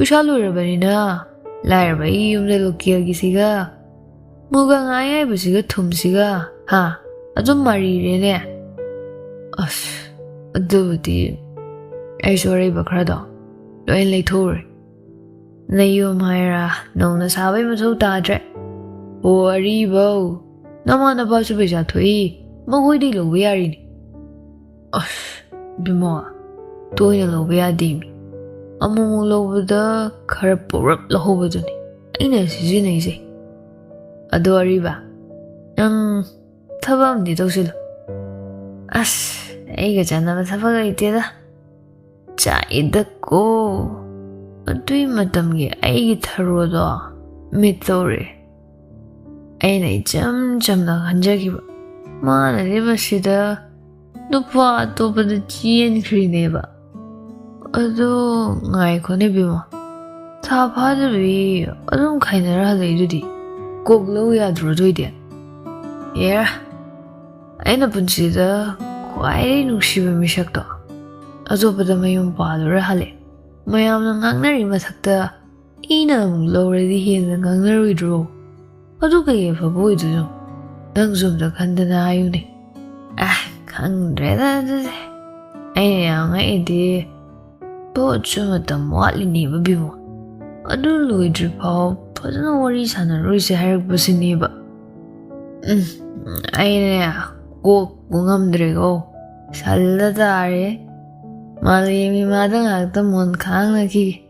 Pusha Lurabanina, Lyra Yum little Kilgisiga Mugang Busiga Tumsiga, ha, I don't marry in there. Ush, a duty. I saw a bacrado. Only Turi. Nayu Myra, known as how I was so tired. Oh, a rebo. No one about to be shot to eat. Mogudi lo we are in. Ush, be more. Doing a low we are dim. Among over the carpor the whole body. Ines is easy. Adore river. Tabam did also. As I get another suffocated. Chai the go. A dream madam ye, I get her rodo. Mithori. Ain't I jam the hanjaki. Man, I never see the no part over the GN neighbor. Although I couldn't be more. Top hard to be, I don't kind of rather duty. Go Loya Raj. Yeah, I never see the quite no shiver me shocked. As over the Mayum Padre Halle. Mayam Gangner Matakta, Enam already here the Gangner withdraw. I took a year for boy to know. Dunks of the Candana Uni. Ah, can't read that. I am my idea. But some of them whatly never be more. I don't know it report, but no worries and a rose hair was in neighbor. I go Gungam Drego. Saladare. Malimi Madang at the Mon Kanaki.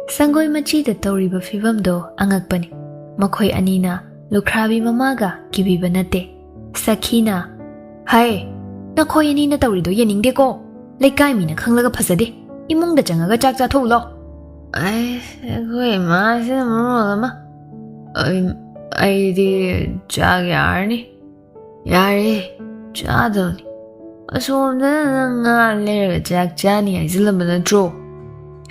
Sangoy Machi the Tori Bafivamdo, Angakbani. Makoy Anina, Lukrabi Mamaga, Gibi Banate. Sakina. Hai, Nakoy Anina Torido Yening de go. Like Gaimina Kanglaga Pasade. Imong the Jangaga Jack Tolo. I go Mama. I did Jagarni. Yari, Jadoni. So then later Jack Jani is a draw.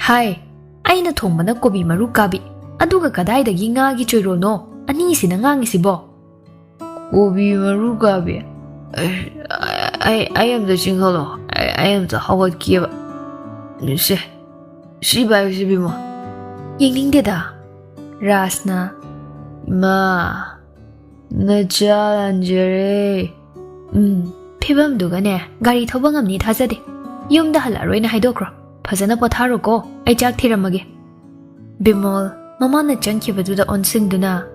Hi, I know Tomana Kobi Marukabi. Aduga Kadai the Ginga Gichuro no, an easy Nangisibo. Kobi Marukabi. I am the Jingolo. I am the Howard Kiva. She by Shibimo. Ying Dida. Rasna. Ma. Naja and Jerry. Pibam Dugane, Gary Tobangam need hazard. Yum the Halarina Hidocro. Pazana Potarogo, I jack Tiramagi. Bimol, Mamma junkie do the onsin duna.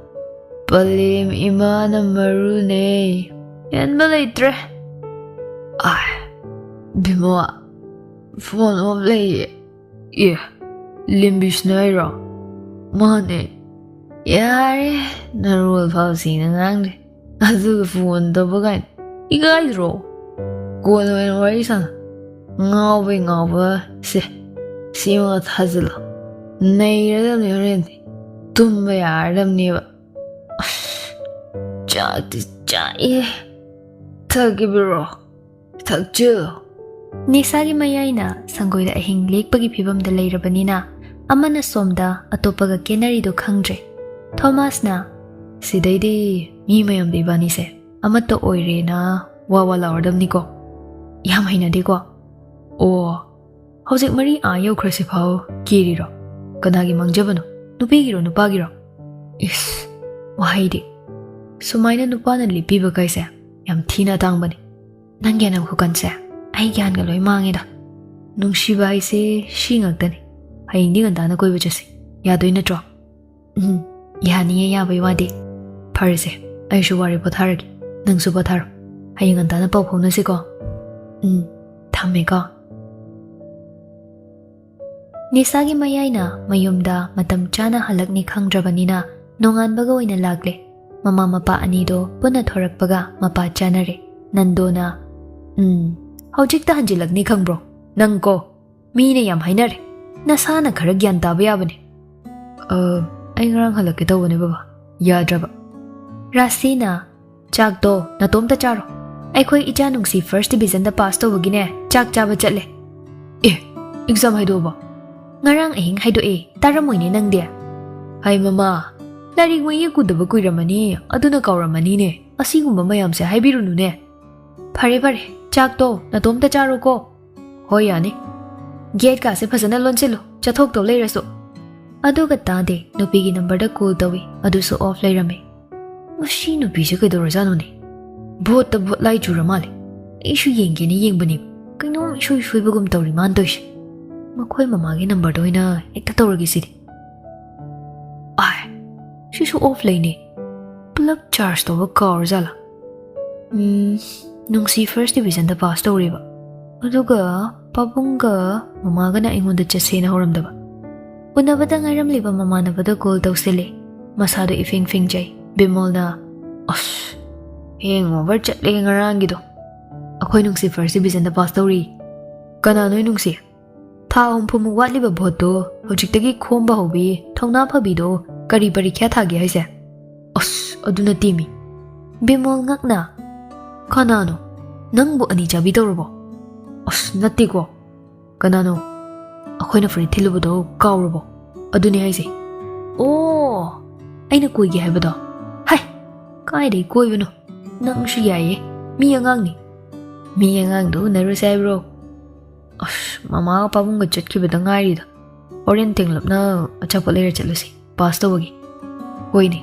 Balim Imana Marune. And Malatre. Ah, Bimoa. Phone of lay. Yeah, Limbish Naira. Money. Yari, Narul Falsin and Angry. I do the phone double guide. You guys roll. Go and raise on. Gnawing over. See what hazel. Nay, than your end. Tumbe Adam never. Jack is Jay. Tugibiro. Tug Jill. Nisagi Mayana, Sangoy the Hing Lake Pagi Pibam the later Banina. Amana Somda, a topaga Kenari do Kangre. Thomas na. Sidadi, me mayam de Banise. Amato oirena, Wawala or Damnico. Yamina digo. Oh, how's it Marie? Ayo Crescipo, Kiriro. Kanagi Mangjavano, Nupigiro, Nupagiro. Is, Wahidi. So mine Nupanali Piba Kaisa, Yam Tina Tangbani. Nanganam Hukansa, I can go mangida. Nung Shiba I say, Shingagdani. I indian Dana Goivajasi. Yadoin a drop. Yani Yabayadi. Parise, I should worry about Haraki. Nang Subatar. I ain't done a pop on a cigar. Tamega Nisagi Mayana, Mayumda, Madam Chana Halagni Kang Drabanina, Nongan Bago in a lagle. Mama Mapa Anido, Bunatorak Baga, Mapa Janare, Nandona. How jik the Hanjilagni Kang bro? Nango. Mina yam Hainare. Nasana Karagian Tabiabani. I rang Halakito whenever. Yadraba. Rasina. Chak do, na tom ta charo. Ay ko'y ijanong si first division da pass to wagine, chak chaba chatle. Exam haido ba? Ngarang ahing haido taramoy ni nang dia. Ay mama, larig mo iya kudaba ko'y ramani, aduna kaw ramani ne, asigumba mayam sa haibiru ne. Pare, chak do, na tom ta charo ko. Hoy yani. Gate ka se phasana lonsilo, chathok to lay raso. ꯑꯗꯨꯒ ꯇꯥꯗꯦ ꯅꯨꯄꯤꯒꯤ ꯅꯝꯕꯔꯗ call ꯇꯧꯏ ꯑꯗꯨꯁꯨ of ꯂꯩꯔꯝꯃꯦ ꯃꯁꯤ ꯅꯨꯄꯤꯁꯦ ꯀꯩꯗꯧꯔꯖꯥꯠꯅꯣꯅꯦ ꯚꯣꯠꯇ vote ꯂꯥꯏ ꯆꯨꯔ ꯃꯥꯜꯂꯦ ꯑꯩꯁꯨ ꯌꯦꯡꯒꯦꯅ ꯌꯦꯡꯕꯅꯦꯕ ꯀꯩꯅꯣꯝ ꯏꯁꯣꯏ ꯁꯣꯏꯕꯒꯨꯝ ꯇꯧꯔꯤ ꯃꯥꯅ ꯇꯧꯏꯁꯦ ꯃꯈꯣꯏ ꯃꯃꯥꯒꯤ ꯅꯝꯕꯔꯗ ꯑꯣꯏꯅ ꯍꯦꯛꯇ ꯇꯧꯔꯒꯦ ꯁꯤꯗꯤ ꯁꯤꯁꯨ ꯑꯣꯐ ꯂꯩꯅꯦ ꯄꯨꯂꯞ ꯆꯥꯔꯖ ꯇꯧꯕ ꯀꯥꯎꯔꯖꯥꯠꯂꯥ ꯅꯨꯡꯁꯤ ꯐꯥꯔꯁ ꯗꯤꯕꯤꯖꯟꯗ ꯄꯥꯁ ꯇꯧꯔꯦꯕ ꯑꯗꯨꯒ ꯄꯥꯕꯨꯡꯒ ꯃꯃꯥꯒꯅ ꯑꯩꯉꯣꯟꯗ ꯆꯠꯁꯦꯅ ꯍꯧꯔꯝꯗꯕ ꯎꯅꯕꯗ ꯉꯥꯏꯔꯝꯂꯤꯕ ꯃꯃꯥꯟꯅꯕꯗ ꯀꯣꯜ ꯇꯧꯁꯤꯜꯂꯦ ꯃꯁꯥꯗꯣ ꯏꯐꯤꯡ ꯐꯤꯡꯖꯩ ꯕꯤꯃꯣꯜꯅ ꯍꯦꯡ ꯑꯣꯚꯔ ꯆꯠꯂꯦ ꯉꯔꯥꯡꯒꯤꯗꯣ ꯑꯩꯈꯣꯏ ꯅꯨꯡꯁꯤ ꯐꯥꯔꯁ ꯗꯤꯕꯤꯖꯟꯗ ꯄꯥꯁ ꯇꯧꯔꯤ ꯀꯅꯥ ꯅꯣꯏ ꯅꯨꯡꯁꯤ ꯊꯥ 4 ꯋꯥꯠꯂꯤꯕ ꯚꯣꯠꯇꯣ ꯍꯧꯖꯤꯛꯇꯒꯤ ꯈꯣꯝꯕ ꯍꯧꯕꯤ ꯊꯧꯅꯥ ꯐꯕꯤꯗꯣ ꯀꯔꯤ ꯄꯔꯤꯈ꯭ꯌꯥ ꯊꯥꯒꯦ ꯍꯥꯏꯁꯦ ꯑꯗꯨꯅ ꯇꯤꯃꯤ ꯕꯤꯃꯣꯜ ꯉꯛꯅ ꯀꯅꯥꯅꯣ ꯅꯪꯕꯨ ꯑꯅꯤ ꯆꯥꯕꯤ ꯇꯧꯔꯕꯣ ꯅꯠꯇꯦꯀꯣ ꯀꯅꯥꯅꯣ ꯑꯩꯈꯣꯏꯅ ꯐꯨꯔꯤꯠ ꯊꯤꯜꯂꯨꯕꯗꯣ ꯀꯥꯎꯔꯕꯣ ꯑꯗꯨꯅꯦ ꯍꯥꯏꯁꯦ ꯑꯩꯅ ꯀꯣꯏꯒꯦ ꯍꯥꯏꯕꯗꯣ ꯀꯥꯏꯗꯩ ꯀꯣꯏꯕꯅꯣ ꯅꯪꯁꯨ ꯌꯥꯏꯌꯦ ꯃꯤ ꯑꯉꯥꯡꯅꯤ ꯃꯤ ꯑꯉꯥꯡꯗꯣ ꯎꯅꯔꯨꯁꯦ ꯍꯥꯏꯕ꯭ꯔꯣ ꯃꯃꯥꯒ ꯄꯥꯕꯨꯡꯒ ꯆꯠꯈꯤꯕꯗ ꯉꯥꯏꯔꯤꯗ ꯍꯣꯔꯦꯟ ꯇꯦꯡꯂꯞꯅ ꯑꯆꯥꯄꯣꯠ ꯂꯩꯔ ꯆꯠꯂꯨꯁꯤ ꯄꯥꯁ ꯇꯧꯕꯒꯤ ꯍꯣꯏꯅꯦ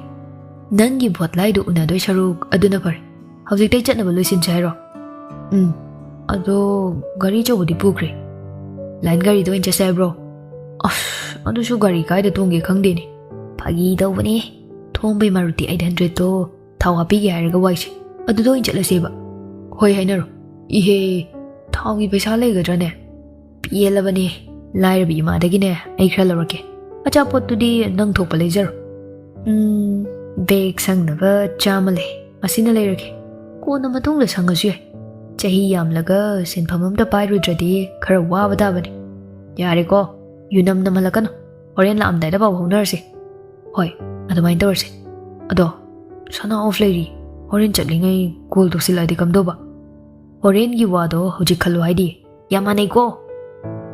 ꯅꯪꯒꯤ ꯚꯣꯠ ꯂꯥꯏꯗꯣ ꯎꯅꯗꯣꯏ ꯁꯔꯨꯛ ꯑꯗꯨꯅ ꯐꯔꯦ ꯍꯧꯖꯤꯛꯇꯩ ꯆꯠꯅꯕ ꯂꯣꯏꯁꯤꯟꯁꯦ ꯍꯥꯏꯔꯣ ꯑꯗꯣ ꯒꯥꯔꯤ ꯑꯆꯧꯕꯗꯤ ꯄꯨꯈ꯭ꯔꯦ ꯂꯥꯏꯟ ꯒꯥꯔꯤꯗ ꯑꯣꯏꯅ ꯆꯠꯁꯦ ꯍꯥꯏꯕ꯭ꯔꯣ ꯑꯗꯨꯁꯨ ꯒꯥꯔꯤ ꯀꯥꯏꯗ ꯇꯣꯡꯒꯦ ꯈꯪꯗꯦꯅꯦ ꯐꯥꯒꯤ ꯇꯧꯕꯅꯦ ꯊꯣꯡꯕꯩ ꯃꯥꯔꯨꯇꯤ 800ꯇꯣ ꯊꯥꯎ ꯍꯥꯞꯄꯤꯒꯦ ꯍꯥꯏꯔꯒ ꯋꯥꯏꯁꯦ ꯑꯗꯨꯗ ꯑꯣꯏꯅ ꯆꯠꯂꯁꯦꯕ ꯍꯣꯏ ꯍꯥꯏꯅꯔꯣ ꯏꯍꯦ ꯊꯥꯎꯒꯤ ꯄꯩꯁꯥ ꯂꯩꯒꯗ꯭ꯔꯥꯅꯦ ꯄꯦꯜꯂꯕꯅꯦ ꯂꯥꯏꯔꯕꯤ ꯏꯃꯥꯗꯒꯤꯅꯦ ꯑꯩ ꯈꯔ ꯂꯧꯔꯛꯀꯦ ꯑꯆꯥꯄꯣꯠꯇꯨꯗꯤ ꯅꯪ ꯊꯣꯛꯄ ꯂꯩꯖꯔꯣ ꯕꯦꯒ ꯁꯪꯅꯕ 100 ꯂꯩ ꯑꯁꯤꯅ ꯂꯩꯔꯒꯦ ꯀꯣꯟꯅ ꯃꯇꯨꯡꯗ ꯁꯪꯉꯁꯨ ꯌꯥꯏ ꯆꯍꯤ ꯌꯥꯝꯂꯒ ꯁꯤꯟꯐꯝ ꯑꯝꯇ ꯄꯥꯏꯔꯨꯗ꯭ꯔꯗꯤ ꯈꯔ ꯋꯥꯕ ꯇꯥꯕꯅꯤ ꯌꯥꯔꯦꯀꯣ ꯌꯨꯅꯝ ꯅꯝꯍꯜꯂꯛꯀꯅꯨ ꯍꯣꯔꯦꯟ ꯂꯥꯛꯑꯝꯗꯥꯏꯗ ꯄꯥꯎ ꯐꯥꯎꯅꯔꯁꯤ ꯍꯣꯏ ꯑꯗꯨꯃꯥꯏꯅ ꯇꯧꯔꯁꯤ ꯑꯗꯣ ꯁꯅꯥ ꯑꯣꯐ ꯂꯩꯔꯤ ꯍꯣꯔꯦꯟ ꯆꯠꯂꯤꯉꯩ ꯀꯣꯜ ꯇꯧꯁꯤꯜꯂꯛꯑꯗꯤ ꯀꯝꯗꯧꯕ ꯍꯣꯔꯦꯟꯒꯤ ꯋꯥꯗꯣ ꯍꯧꯖꯤꯛ ꯈꯜꯂꯨ ꯍꯥꯏꯗꯤ ꯌꯥꯝ ꯃꯥꯟꯅꯩꯀꯣ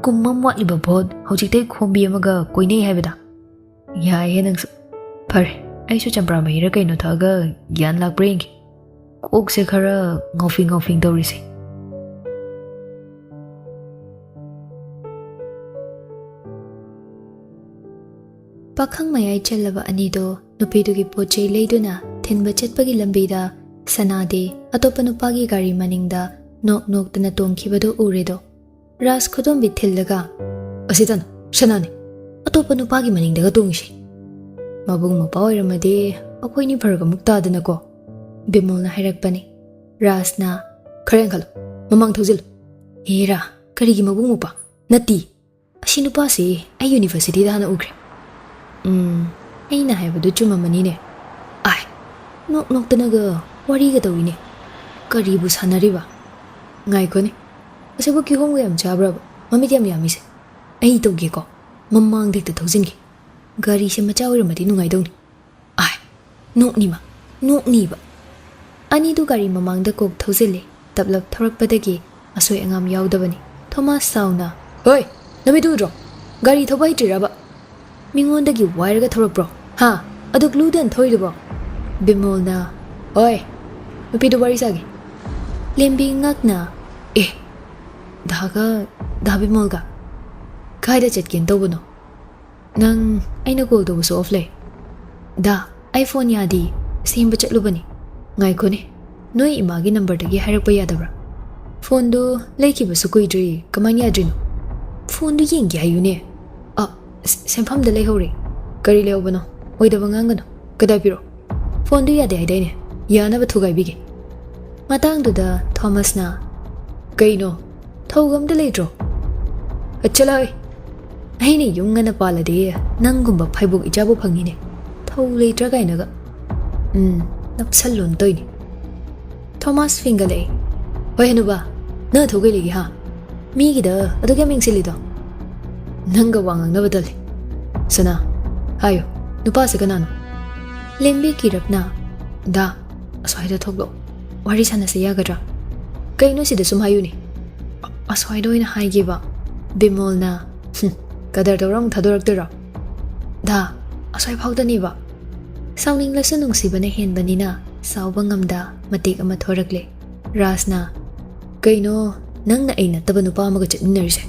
ꯀꯨꯝꯃꯝ ꯋꯥꯠꯂꯤꯕ ꯚꯣꯠ ꯍꯧꯖꯤꯛꯇꯩ ꯈꯣꯝꯕꯤ ꯑꯃꯒ ꯀꯣꯏꯅꯩ ꯍꯥꯏꯕꯗ ꯌꯥꯏꯍꯦ ꯅꯪꯁꯨ ꯐꯔꯦ ꯑꯩꯁꯨ ꯆꯝꯄ꯭ꯔꯥ ꯃꯍꯤꯔ ꯀꯩꯅꯣ ꯊꯛꯑꯒ ꯒ꯭ꯌꯥꯟ ꯂꯥꯛꯄ꯭ꯔꯥ ꯌꯦꯡꯒꯦ ꯀꯣꯛꯁꯦ ꯈꯔ ꯉꯥꯎꯐꯤꯡ ꯇꯧꯔꯤꯁꯦ ꯄꯥꯈꯪ ꯃꯌꯥꯏ ꯆꯜꯂꯕ ꯑꯅꯤꯗꯣ ꯅꯨꯄꯤꯗꯨꯒꯤ ꯄꯣꯠꯆꯩ ꯂꯩꯗꯨꯅ ꯊꯤꯟꯕ ꯆꯠꯄꯒꯤ ꯂꯝꯕꯤꯗ ꯁꯅꯥꯗꯤ ꯑꯇꯣꯞꯄ ꯅꯨꯄꯥꯒꯤ ꯒꯥꯔꯤ ꯃꯅꯤꯡꯗ ꯅꯣꯛꯇꯅ ꯇꯣꯡꯈꯤꯕꯗꯣ ꯎꯔꯦꯗꯣ ꯔꯥꯖ ꯈꯨꯗꯣꯝꯕꯤ ꯊꯤꯜꯂꯒ ꯑꯁꯤꯗꯅꯣ ꯁꯅꯥꯅꯤ ꯑꯇꯣꯞꯄ ꯅꯨꯄꯥꯒꯤ ꯃꯅꯤꯡꯗꯒ ꯇꯣꯡꯉꯤꯁꯦ ꯃꯕꯨꯡ ꯃꯧꯄꯥ ꯑꯣꯏꯔꯝꯃꯗꯤ ꯑꯩꯈꯣꯏꯅꯤ ꯐꯔꯒ ꯑꯃꯨꯛ ꯇꯥꯗꯅꯀꯣ ꯕꯤꯃꯣꯜꯅ ꯍꯥꯏꯔꯛꯄꯅꯤ ꯔꯥꯖꯅ ꯈꯔ ꯌꯥꯡꯈꯠꯂꯨ ꯃꯃꯥꯡ ꯊꯧꯖꯤꯜꯂꯨ ꯍꯦꯔꯥ ꯀꯔꯤꯒꯤ ꯃꯕꯨꯡ ꯃꯧꯄꯥ ꯅꯠꯇꯤ ꯑꯁꯤ ꯅꯨꯄꯥꯁꯤ ꯑꯩ ꯌꯨꯅꯤꯚꯔꯁꯤꯇꯤꯗ ꯍꯥꯟꯅ ꯎꯈ꯭ꯔꯦ ꯑꯩꯅ ꯍꯥꯏꯕꯗꯨ ꯆꯨꯝꯃꯝꯃꯅꯤꯅꯦ ꯅꯣꯛꯇꯅꯒ ꯋꯥꯔꯤꯒ ꯇꯧꯏꯅꯦ ꯀꯔꯤꯕꯨ ꯁꯥꯟꯅꯔꯤꯕ ꯉꯥꯏꯈꯣꯅꯦ ꯑꯁꯤꯕꯨ ꯀꯤꯍꯣꯝꯒ ꯌꯥꯝ ꯆꯥꯕ꯭ꯔꯕ ꯃꯃꯤꯠ ꯌꯥꯝ ꯌꯥꯝꯃꯤꯁꯦ ꯑꯩ ꯇꯧꯒꯦꯀꯣ ꯃꯃꯥꯡꯗ ꯍꯦꯛꯇ ꯊꯧꯖꯤꯟꯒꯦ ꯒꯥꯔꯤꯁꯦ ꯃꯆꯥ ꯑꯣꯏꯔꯝꯃꯗꯤ ꯅꯨꯡꯉꯥꯏꯗꯧꯅꯤ ꯅꯣꯛꯅꯤꯕ ꯑꯅꯤꯗꯨ ꯒꯥꯔꯤ ꯃꯃꯥꯡꯗ ꯀꯣꯛ ꯊꯧꯖꯤꯜꯂꯦ ꯇꯞꯂꯞ ꯊꯧꯔꯛꯄꯗꯒꯤ ꯑꯁꯣꯏ ꯑꯉꯥꯝ ꯌꯥꯎꯗꯕꯅꯤ ꯊꯣꯃꯥꯁ ꯁꯥꯎꯅ ꯍꯣꯏ ꯅꯨꯃꯤꯠ ꯎꯗ꯭ꯔꯣ ꯒꯥꯔꯤ ꯊꯧꯕ ꯍꯩꯇ꯭ꯔꯤꯔꯕ ꯃꯤꯉꯣꯟꯗꯒꯤ ꯋꯥꯏꯔꯒ ꯊꯧꯔꯛꯄ꯭ꯔꯣ ꯑꯗꯨ ꯒ꯭ꯂꯨꯗꯟ ꯊꯧꯔꯤꯗꯨꯕꯣ ꯕꯤꯃꯣꯜꯅ ꯍꯣꯏ ꯅꯨꯄꯤꯗꯨ ꯋꯥꯔꯤ ꯁꯥꯒꯦ ꯂꯦꯝꯕꯤ ꯉꯛꯅ ꯗꯥ ꯕꯤꯃꯣꯜꯒ ꯀꯥꯏꯗ ꯆꯠꯀꯦꯅ ꯇꯧꯕꯅꯣ ꯅꯪ ꯑꯩꯅ ꯀꯣꯜ ꯇꯧꯕꯁꯨ ꯑꯣꯐ ꯂꯩ ꯑꯩ ꯐꯣꯟ ꯌꯥꯗꯦ ꯁꯦꯝꯕ ꯆꯠꯂꯨꯕꯅꯤ ꯉꯥꯏꯈꯣꯅꯦ ꯅꯣꯏ ꯏꯃꯥꯒꯤ ꯅꯝꯕꯔꯗꯒꯤ ꯍꯥꯏꯔꯛꯄ ꯌꯥꯗꯕ꯭ꯔꯥ ꯐꯣꯟꯗꯨ ꯂꯩꯈꯤꯕꯁꯨ ꯀꯨꯏꯗ꯭ꯔꯤ ꯀꯃꯥꯏꯅ ꯌꯥꯗ꯭ꯔꯤꯅꯣ ꯐꯣꯟꯗꯨ ꯌꯦꯡꯒꯦ ꯍꯥꯏꯌꯨꯅꯦ ꯁꯦꯟꯐꯝꯗ ꯂꯩꯍꯧꯔꯦ ꯀꯔꯤ ꯂꯩꯍꯧꯕꯅꯣ ꯑꯣꯏꯗꯕ ꯉꯥꯡꯒꯅꯣ ꯀꯗꯥꯏ ꯄꯤꯔꯣ ꯐꯣꯟꯗꯨ ꯌꯥꯗꯦ ꯍꯥꯏꯗꯥꯏꯅꯦ ꯌꯥꯅꯕ ꯊꯨꯒꯥꯏꯕꯤꯒꯦ ꯃꯇꯥꯡꯗꯨꯗ ꯊꯣꯃꯁꯅ ꯀꯩꯅꯣ ꯊꯧꯒ ꯑꯝꯇ ꯂꯩꯇ꯭ꯔꯣ ꯆꯠꯂꯣꯏ ꯑꯩꯅ ꯌꯨꯝ ꯉꯟꯅ ꯄꯥꯜꯂꯗꯤ ꯅꯪꯒꯨꯝꯕ ꯐꯩꯕꯣꯛ ꯏꯆꯥꯕꯨ ꯐꯪꯉꯤꯅꯦ ꯊꯧ ꯂꯩꯇ꯭ꯔꯥ ꯀꯥꯏꯅꯒ ꯅꯞꯁꯜꯂꯣꯟ ꯇꯣꯏꯅꯤ ꯊꯣꯃꯥꯁ ꯐꯤꯡꯒꯠꯂꯛꯑꯦ ꯍꯣꯏ ꯍꯅꯨꯕ ꯅꯪ ꯊꯧꯒꯩ ꯂꯩꯒꯦ ꯃꯤꯒꯤꯗ ꯑꯗꯨꯛ ꯌꯥꯝ ꯌꯦꯡꯁꯤꯜꯂꯤꯗꯣ ꯅꯪꯒ ꯋꯥ ꯉꯥꯡꯅꯕ ꯇꯜꯂꯤ ꯁꯅꯥ ꯍꯥꯏꯌꯣ ꯅꯨꯄꯥꯁꯦ ꯀꯅꯥꯅꯣ ꯂꯦꯝꯕꯤ ꯀꯤꯔꯞꯅ ꯑꯁ꯭ꯋꯥꯏꯗ ꯊꯣꯛꯂꯛꯑꯣ ꯋꯥꯔꯤ ꯁꯥꯟꯅꯁꯦ ꯌꯥꯒꯗ꯭ꯔꯥ ꯀꯩꯅꯣ ꯁꯤꯗ ꯁꯨꯝ ꯍꯥꯏꯌꯨꯅꯦ ꯑꯁ꯭ꯋꯥꯏꯗ ꯑꯣꯏꯅ ꯍꯥꯏꯒꯦꯕ ꯕꯤꯃꯣꯜꯅ ꯀꯗꯔ ꯇꯧꯔ ꯑꯃꯨꯛ ꯊꯥꯗꯣꯔꯛꯇꯣꯏꯔꯣ ꯑꯁ꯭ꯋꯥꯏ ꯐꯥꯎꯗꯅꯦꯕ ꯁꯥꯎꯅꯤꯡꯂꯁꯨ ꯅꯨꯡꯁꯤꯕꯅ ꯍꯦꯟꯕꯅꯤꯅ ꯁꯥꯎꯕ ꯉꯝꯗ ꯃꯇꯦꯛ ꯑꯃ ꯊꯣꯔꯛꯂꯦ ꯔꯥꯖꯅ ꯀꯩꯅꯣ ꯅꯪꯅ ꯑꯩ ꯅꯠꯇꯕ ꯅꯨꯄꯥ ꯑꯃꯒ ꯆꯠꯃꯤꯟꯅꯔꯤꯁꯦ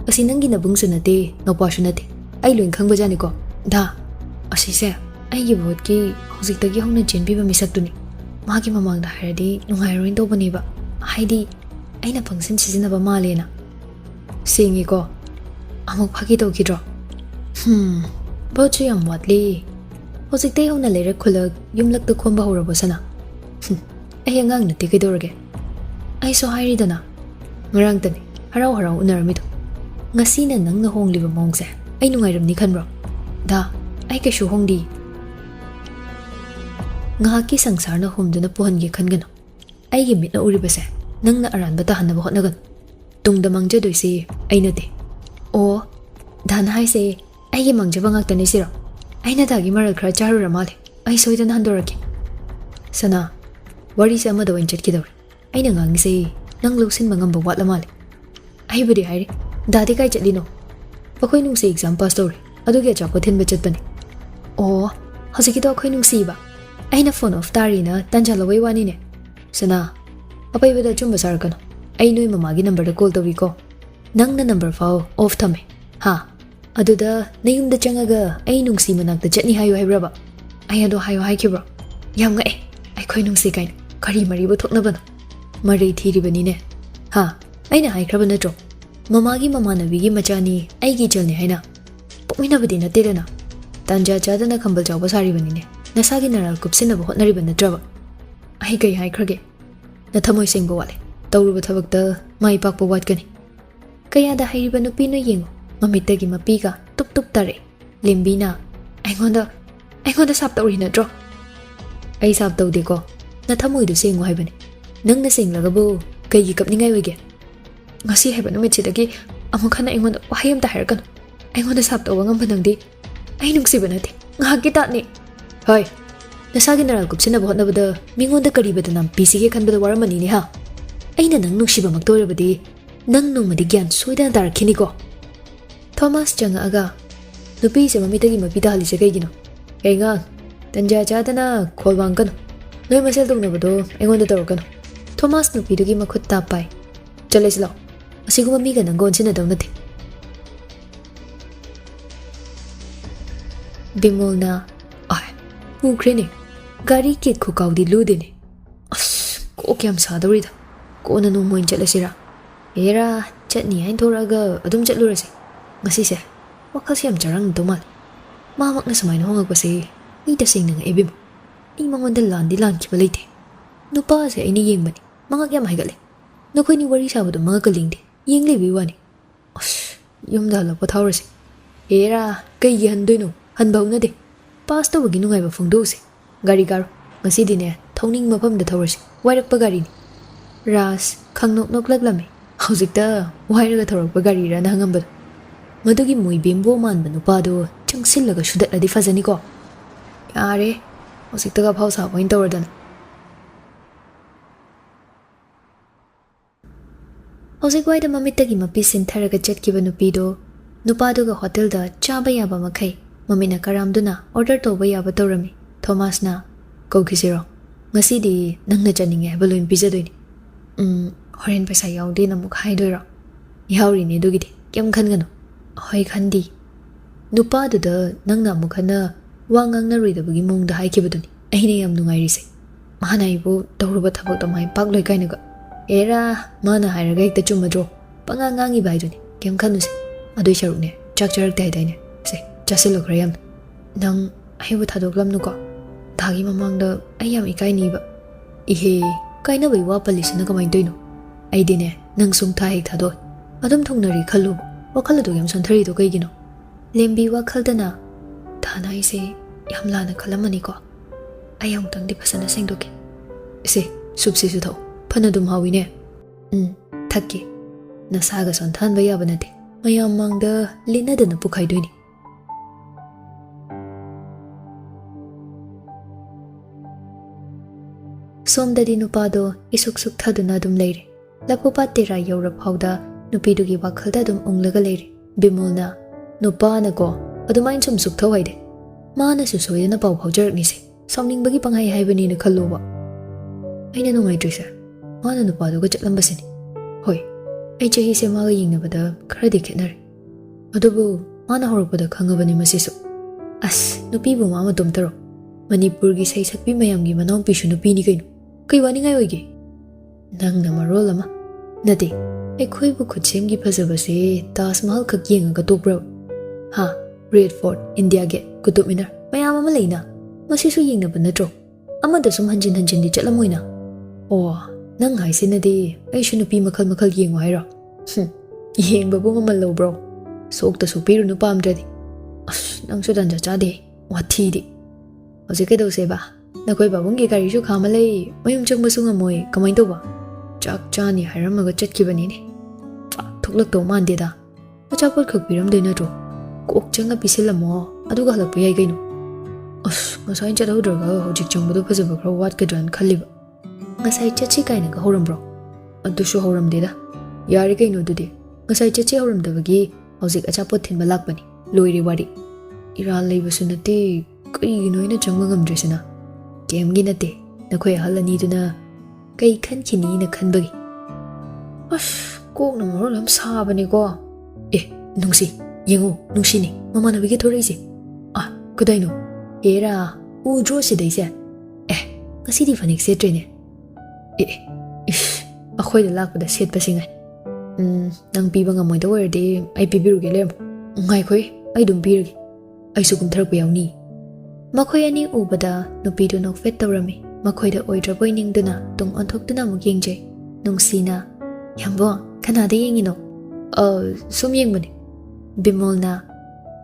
ꯑꯁꯤ ꯅꯪꯒꯤ ꯅꯕꯨꯡꯁꯨ ꯅꯠꯇꯦ ꯅꯧꯄꯥꯁꯨ ꯅꯠꯇꯦ ꯑꯩ ꯂꯣꯏ ꯈꯪꯕꯖꯥꯠꯅꯤꯀꯣ दा असीसे आइगी भोटकी हौजिकतगी हौना चेनबीबा मिसक्तुनी मागी ममांगदा हायरदी नुंगाइरोइन तौबनेबा हाइदी आइना फंक्शन सिजिनबा मालेना सेंगेको अमुक फागी तौगिद्रो भोटसु याम वाटली हौजिकतै हौना लेरे खुलक युमलकता खोंबा हौरबसना अइ अंगांग नते कइदौरगे अइसो हाइरिदना ngarangsani harau harau unaramido ngasina nangna hongliba mongse ai nungairamni khanbro da ai ka shu hongdi ngaki sangsarna humduna puhange khangano ai gi mitna uribase nangna aranba ta hanaba hotnagan tungda mangje doisi ai nate o dan hai se ai gi mangje bangak tani siro ai na dagi maral khra charu ramale ai soidana handoraki sana wari sama da wanchet kidor ai na ngang se nang lusin mangam bawat lamale ai budi hairi dadi kai chatli no akhoi nung se exam pass tore adugi acha ko thin bechet bani o hosiki to akhoi nung si ba aina phone off tari na tanja lawai wani ne sana apai beda chumba sar kana ai noi mama gi number da call tawi ko nang na number fao off thame ha aduda nayum da changaga ai nung si manak da chatni hayo haibra ba ai ado hayo hai kibra yam ga ai khoi nung si kai kari mari bo thokna bana mari thiribani ne ha aina haikraba natro mamagi mamanabigi machani aigi chalni haina pokminabadi natedana tanja chadana khambal jawba saribani ne nasagi naral kupsina ba hotnariba natraba ai kai haikrage na thamoi sengba wale tawruba thabakta mai pakpa watkani kaya da hairiba nupi no yengo mamitagi mapiga tup tup tare lembina aingonda sap tawri natro ai sap tawde ko na thamoi du sengo haibani nangna senglagabu kaigi kapningai wege ngasi heba numet chidagi amukhana aingonda wahayam ta hairkan aingonda sap tawa ngam banangdi ai nungsiba nate ngaki tatni hoi nasagi naral kupsina bhotna bada mingonda karibada nam pisige khanbada waramani ne ha aina nang nungsiba maktorabadi nang nungmadi gyan soidana tarakhini ko thomas changa aga nupi se mamitagi mapita halise kaigino kainga tanja chadana kholwang kan noi masel dongnabado aingonda tawakano thomas nupidugi makhut tapai chalesilo asiguma miga nangon sina dawnate bimolna ai ukrene gari kit khukawdi ludene as ko kyam sadorida ko na no moin chalasira era chatni hain thoraga adum chatlurase ngasi se wakhal siam charang domal mamak na samai no ngak pase ni ta sing nang ebim ni mangonda landi lan ki balite nupa se ini yengbani mangak yam haigale nokoi ni wari sabadu mangakalingde yengle bi wani as yumda la pathawrase era kai gi handoino hanbauna de pass to bagi nungai ba phongdo se gari gar ngasi dine thongning mafam da thawrase wairak pa gari ni ras khangnok nok laglame haujikta wairaga thawrak pa gari ra na ngamba madugi moi bembo man banu pa do changsillaga shudat adi fazani ko yare haujikta ga phausa point tawradana Hozigwaida mamitagi mapisin tharaga chatkiba nupido nupaduga hotel da chaba yaba makai mamina karamduna order toba yaba tawrami Thomas na kogiziro ngasi di nangna chaninge baloin pijadoini horen paisa yaudi na muk haidoiro yauri ne dugidi kyam khangano hoi khandi nupadu da nangna mukhana wangang na ruida bagi mongda haikibaduni aine yam nungairise mahana ibu tawruba thabak to mai pak loi kainaga era mana hairaga ekta chumadro pangangangi baiduni kem khanuse adoi charune chakcharak dai dai ne se chasilo krayam nang aibu thadoklam nuko thagi mamangda ayam ikai ni ba ihe kaina bai wa palisna kamai doino aidine nang sung thai thado adum thongnari khalu wakhal do yam sonthari do kaigino lembi wakhal dana thana ise yam lana khalamani ko ayam tangdi phasana sengdoke se subsi su tho phana dum hawine thakki nasaga son than baya banate mayam mangda lina dana pukhai doini somdadi nupado isuk suk thaduna dum leire lapupa tera yora phawda nupidugi wakhalda dum onglaga leire bimolna nupa na ko adumain sum suk thawaide mana su soyana paw phawjarak ni se somning bagi pangai haibani na khalluwa aina nungai trisa mana nupado ga chatlambasini hoi ai chahi se maga yingnabada kharadi khetnare adubu mana horukpada khangabani masisu As, nupi bu mama tumtaro. Manipur gi say sakpi mayam gi manong pishu nupi ni kaino. Kay wani ngay oige. Nang na marol ama. Nati, ay koy bu kutsem gi pasabase Taj Mahal kag yenga katopra. Ha, Red Fort, India Gate, Kutub Minar. Mayam ama layna. Masisu yeng na ba na tro? Ama da sum hanjin di chalamoy na. Oh, nang hay sinadi ay siya nupi makal yeng wayra. Yeng ba bu mamalaw bro? Sook ta supiro no pamdradi. As, nang sudan jachade. Wati di. How's kay daw seba? Nakoy babong gi Girish kamalay. Mayum chang basung amoy. Kamay to ba? Chak chani haram maga chat ki bani ni. Thuklak to man de da. Achapot khak biram de na to. Kok changa pisil mo. Adu ga halak piyay kaino. As, ngasay chat hawdraga hojik chang bado phazaba khra wat ka dran khaliba. Ngasay chachi kaina ka horam bro. Adu shu horam de da. Yari kaino dudi. Ngasay chachi horam da bagi hojik achapot thinba lakbani. Loiri wari. Iran leibasu nate kaigino ina changma ngamdresina. Kemgi nate nakoy halani duna kay khankini na khanbagi. Ash, kok na marol am sabani ko. Nungsi, yengo, nungsi ni. Mama na bigi thori si. Ah, kuday no. Era, udro si day siya. Kasi di fanik set rin ako'y lalak pa da set pa singay. Nang piba nga mo ito di ay pibiru gilem. Ngay ko'y ay dumpiragi. Ay sukum tharap yaw ni. Makoy ani ubada nupido nok fet tawrami. Makoy da oidra boy ning duna tung ontok duna mo yengjay. Nung sina, yambo, kanada yengi no. Sum yeng mo ni. Bimol na,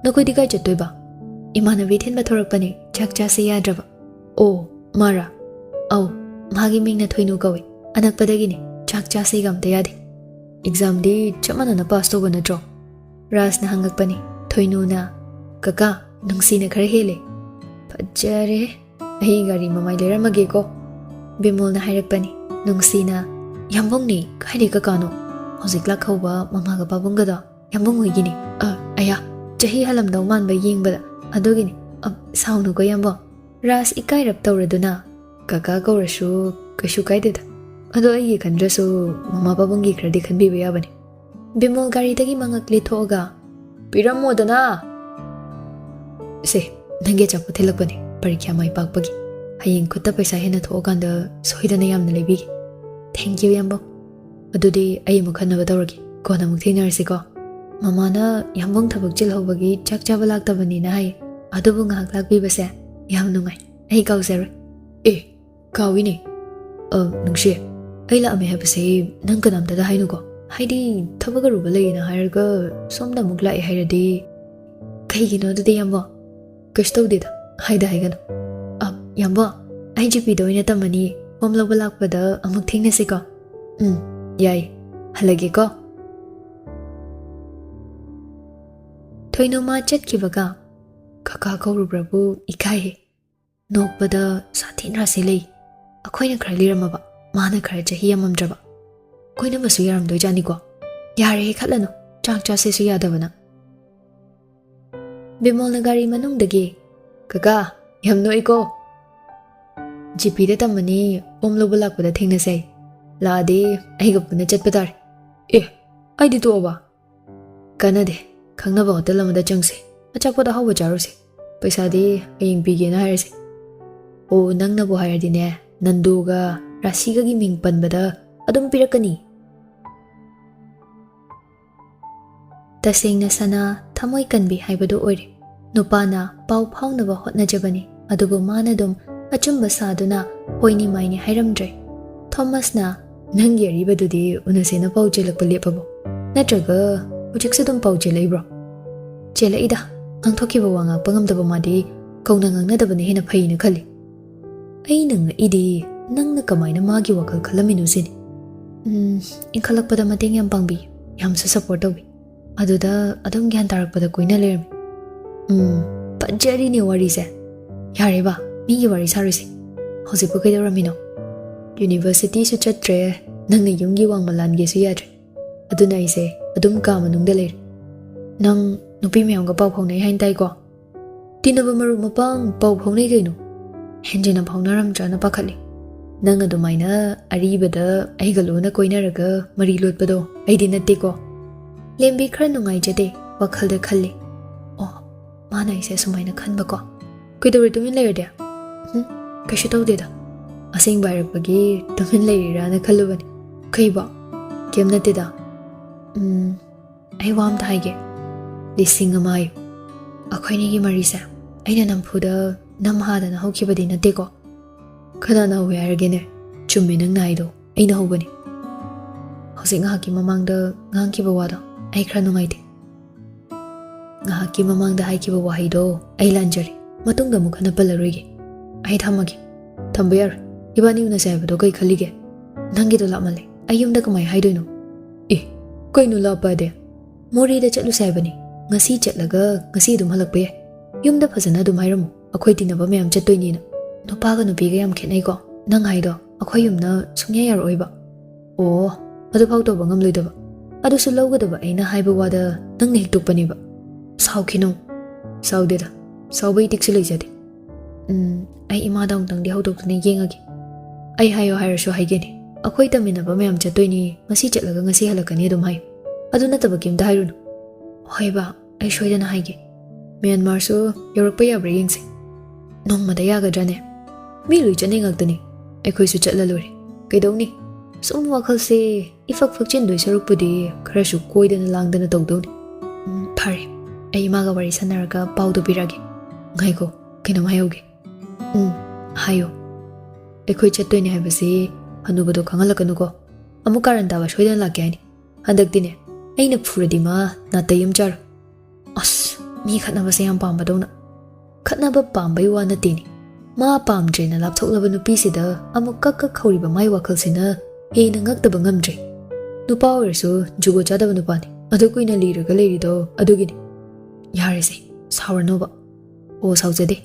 nakoy di kay jatoy ba? Imana vitin ba thorak pa ni, chak chasa yadra ba? Mara. Magi ming na thoy no gawi. Anak padagi ni, chak chasa igam tayadi. Exam di, chamana na pass to ba na draw. Ras na hangag pa ni, thoy no na, kaka, nung sina kar hele. Pajare, ay gari mamay lera magi ko. Bimol na hayrak pa ni, nung sina, yambong ni, kahit kakano. Hozikla ka ba, mamaga babong gada. Yambong huy gini. Aya, jahi halam daw man ba ying bada. Ado gini, sao no ko yambong. Ras ikay rap tawra na. Kaka ko rasu, kasu kay dida. Ado ay ikan rasu, mama babong gi kredi kan bibaya ba ni. Bimol gari tagi mga klito oga. Piram mo na. Se, nangyay chapo tilak ba ni. Parikya may pagpagi. Haying kuta paisa hina to oga da sohida na yam na libigi. Thank you yambong. Adudi ay mo khan na ba tawragi. Ko na magtinarisi ko. Mama na yambong tabag jil hawagi chak chaba lakta ba ni na hay. Adubo nga haklak bibasa. Yam nungay. Ay ikaw sir. Kawi ni. Nungshi. Ay laami habasi nang kanamda da hay nuko. Haydi tabaga rubalay na hayarga somda mugla ay hayradi. Kay gino dudi yambong. Kashtaw dida. Hayda hay gano. Yambong. Ay jipi daw ina tamani. Mamlaw balak pa da ang magtingnasi ko. Yay. Halagi ko. Thoy no ma chat kibaga. Kaka ko rubrabu ikay. Nok bada satin rasilay. Ako'y na kraliram ba? Mana kar jahi amamdraba. Ko'y na masu yaram doy jani ko. Yari katla no. Chak chase su yadaba na. Bimol na gari manong dagi. Kaka, yam no iko. Jipi da tamani omlo balak bada ting na say. Laadi ay gap na chat patar. Ay dito ba? Kana de. Kang na ba hotel amada changse. Achapot da hawa jaro se. Paisa di aying bigyan na hire se. Nang nabuhayar din nanduga rasiga giming panbada adum pirakani. Tasing na sana tamoy kanbi haibado oire. Nupa na pau pau na ba hot na jabani. Adugo mana dum achumba sado na hoy ni may ni hayramdre. Thomas na nangyari ba dudi unase na pau jelak palipabo. Natraga ujik sa dum pau jelay bro. Jelay ida ang toki ba wanga pangamdaba madi kau nangang nadaba ni hinapay na kali. Ay nang idi nang nakamay na magi WakhaL kalaminusin. Inkalak pada mating yang pangbi yam sa support daw. Aduda adong gyan tarak pada koy na lermi. Pajari ni wari sa. Yari ba? Migi wari sarisi. Hausi po kayo ramino. University su chatre nang ngayong giwang malangi su yadre. Aduna ise adum ka manung dalir. Nang nupi mayang ka pau na ihintay ko. Di na ba marumapang pau na kayo no? Hindi na pau na ramdra na pakali. Nang adumay na aribada ay galo na koy na raga marilot pa do. Ay dinati ko. Lembi kra nungay jade WakhaL da khali. Mana ise sumaina khanba ko. Kuidori tumin layerde. Kaishu tawdeda. Asing bairakpagi tumin layrira na khallubani. Kaiba. Kem nateda. Ai wam ta haige. Lising amai. Akhoini gi marisa. Aina nampuda namhada na hokibadi nate ko. Khana na hoyargene. Chummi nang naido. Aina hobani. Hosing ngahaki mamangda ngangkiba wada. Ai khra nungaide. Ngahaki mamangda haikiba wahido. Ai lanjari. Matungda mukhana palaroige. Ai thamagi. Thambayar. Ibani una saibado kai khalige. Nangi do lamale. Ai yumda kamai haidoino. Kainu lapade. Mori da chatlu saibani. Ngasi chatlaga ngasi dum halakpe. Yumda phajana dum hairamu. Akhoi tinaba mayam chattoini na. Nupaga nupiga yam khenai ko. Nang haido akhoi yumna sungya yar oiba. Oh, adu phau to bangam loidaba. Adu su lawgadaba aina haiba wada nang ne hiktukpani ba. Saukhino. Saudeda. Saubai tiksu leijade. Ai ima dang tang di haudoktane yengagi. Ai hayo hairasu haigeni. Akhoi taminaba mayam chattoini ngasi chatlaga ngasi halakani dum hai. Adu nataba kimda hairunu. Hoiba ai soidana haige. Myanmar su yorakpa yabra yengse. Nongmada yagadrane. Mi lui chane ngaktani. Akhoi su chatlalori. Kaidawni. Sum wakhalse ifak fakchin doi sarukpudi kharasu koidana langdana tawdawni. Phare. Ai imaga wari sanaraga paudu pirage. Ngaiko kinam hayoge. Hayo. Akhoi chattoini haibase hanubado khangalakanu ko. Amu karandaba soidana lakya ni. Handaktine. Aina phuradi ma natayam char. As mi khatnaba se yam pambadona. Khatnaba pambai wa natini. Ma pamdre na lapthoklaba nupi sida amu kakka khawriba mai wakhalsina he na ngaktaba ngamdre. Nupa oirasu jugo chadaba nupani. Adu kuina liraga leirido adugini. Yarese sawaranoba. O saujade.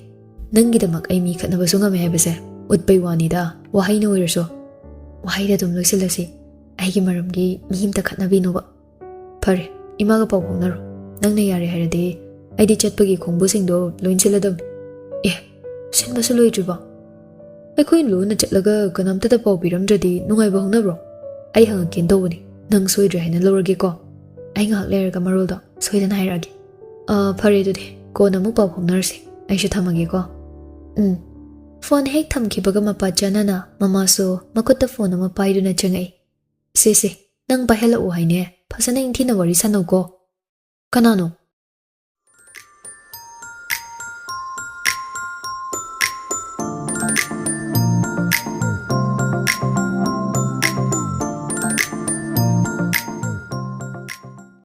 Nangidamak ai mi khatnaba su ngame haibase utpai wanida wahaina oirasu. Wahaida dum loisilasi. Aigi maramgi mi himta khatnabinoba. Phare imaga pau phongnaro. Nangna yare hairade aidi chatpagi khongbusingdo loinsiladam. Sinbasu loidriba. Akhoi lona chatlaga kanamtada pau piramdradi nungaiba hongnabro. Ai hangakin tawbani. Nang soidre haina lorage ko. Ai ngahak lerga marolda soidana hairage. Phare dudi kona mu pau phongnarsi. Aisha thamage ko. Phone hek thamkibaga mapa chanana mamaso makutta phone ama paiduna changai. Se nang bahela o haine phasana ingthina wari sanau ko. Kanano